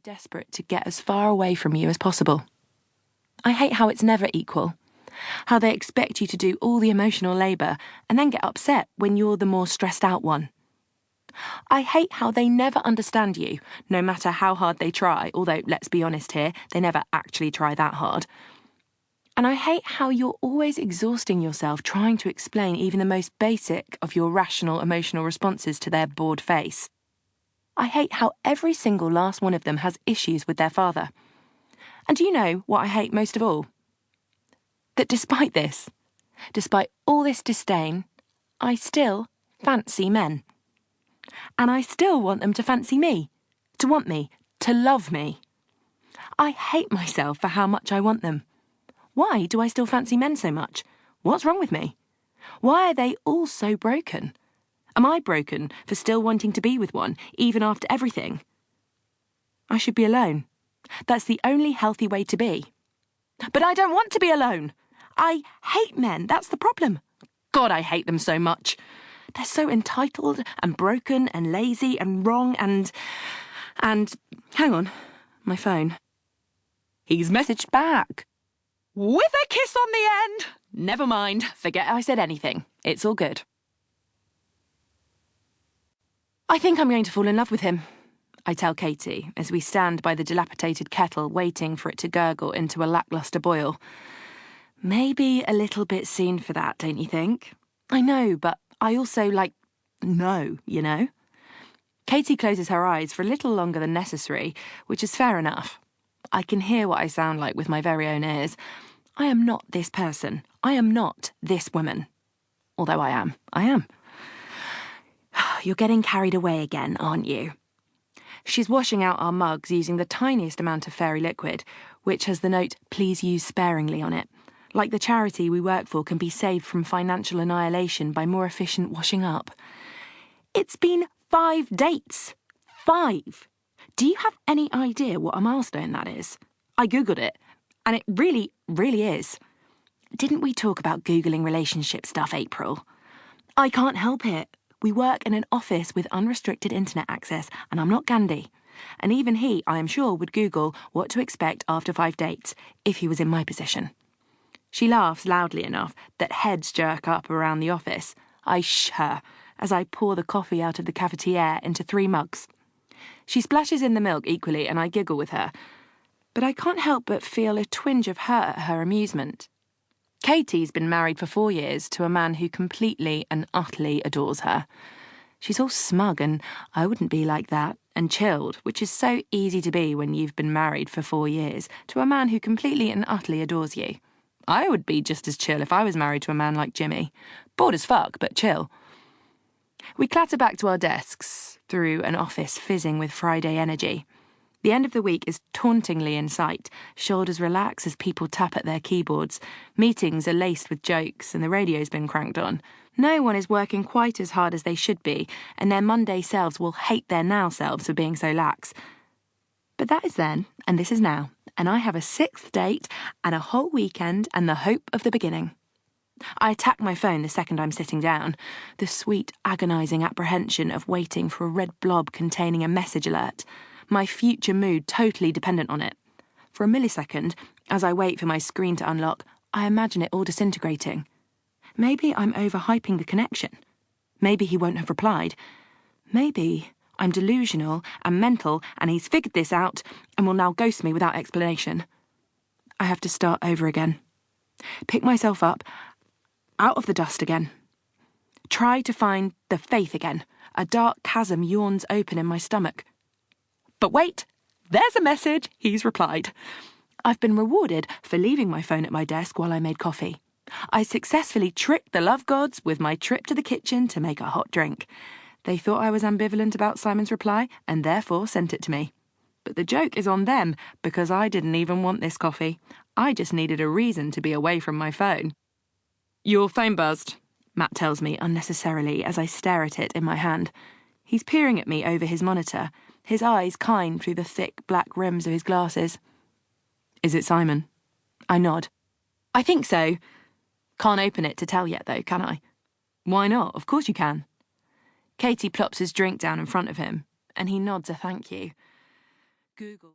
desperate to get as far away from you as possible. I hate how it's never equal, how they expect you to do all the emotional labour and then get upset when you're the more stressed out one. I hate how they never understand you, no matter how hard they try, although, let's be honest here, they never actually try that hard. And I hate how you're always exhausting yourself trying to explain even the most basic of your rational emotional responses to their bored face. I hate how every single last one of them has issues with their father. And do you know what I hate most of all? That despite this, despite all this disdain, I still fancy men. And I still want them to fancy me, to want me, to love me. I hate myself for how much I want them. Why do I still fancy men so much? What's wrong with me? Why are they all so broken? Am I broken for still wanting to be with one, even after everything? I should be alone. That's the only healthy way to be. But I don't want to be alone. I hate men, that's the problem. God, I hate them so much. They're so entitled and broken and lazy and wrong and... Hang on, my phone. He's messaged back. With a kiss on the end. Never mind, forget I said anything. It's all good. I think I'm going to fall in love with him, I tell Katie as we stand by the dilapidated kettle waiting for it to gurgle into a lacklustre boil. Maybe a little bit soon for that, don't you think? I know, but I also, know, you know? Katie closes her eyes for a little longer than necessary, which is fair enough. I can hear what I sound like with my very own ears. I am not this person. I am not this woman. Although I am. You're getting carried away again, aren't you? She's washing out our mugs using the tiniest amount of fairy liquid, which has the note, "Please use sparingly" on it. Like the charity we work for can be saved from financial annihilation by more efficient washing up. It's been 5 dates. 5. Do you have any idea what a milestone that is? I googled it, and it really, really is. Didn't we talk about Googling relationship stuff, April? I can't help it. We work in an office with unrestricted internet access, and I'm not Gandhi. And even he, I am sure, would Google what to expect after 5 dates, if he was in my position. She laughs loudly enough that heads jerk up around the office. I shh her as I pour the coffee out of the cafetiere into 3 mugs. She splashes in the milk equally, and I giggle with her. But I can't help but feel a twinge of hurt at her amusement. Katie's been married for 4 years to a man who completely and utterly adores her. She's all smug, and I wouldn't be like that, and chilled, which is so easy to be when you've been married for 4 years to a man who completely and utterly adores you. I would be just as chill if I was married to a man like Jimmy. Bored as fuck, but chill. We clatter back to our desks, through an office fizzing with Friday energy. The end of the week is tauntingly in sight. Shoulders relax as people tap at their keyboards. Meetings are laced with jokes and the radio's been cranked on. No one is working quite as hard as they should be, and their Monday selves will hate their now selves for being so lax. But that is then, and this is now, and I have a 6th date and a whole weekend and the hope of the beginning. I attack my phone the second I'm sitting down, the sweet, agonising apprehension of waiting for a red blob containing a message alert, my future mood totally dependent on it. For a millisecond, as I wait for my screen to unlock, I imagine it all disintegrating. Maybe I'm overhyping the connection. Maybe he won't have replied. Maybe I'm delusional and mental and he's figured this out and will now ghost me without explanation. I have to start over again. Pick myself up, out of the dust again. Try to find the faith again. A dark chasm yawns open in my stomach. But wait, there's a message, he's replied. I've been rewarded for leaving my phone at my desk while I made coffee. I successfully tricked the love gods with my trip to the kitchen to make a hot drink. They thought I was ambivalent about Simon's reply and therefore sent it to me. But the joke is on them because I didn't even want this coffee. I just needed a reason to be away from my phone. Your phone buzzed, Matt tells me unnecessarily as I stare at it in my hand. He's peering at me over his monitor, his eyes kind through the thick black rims of his glasses. Is it Simon? I nod. I think so. Can't open it to tell yet, though, can I? Why not? Of course you can. Katie plops his drink down in front of him, and he nods a thank you. Google.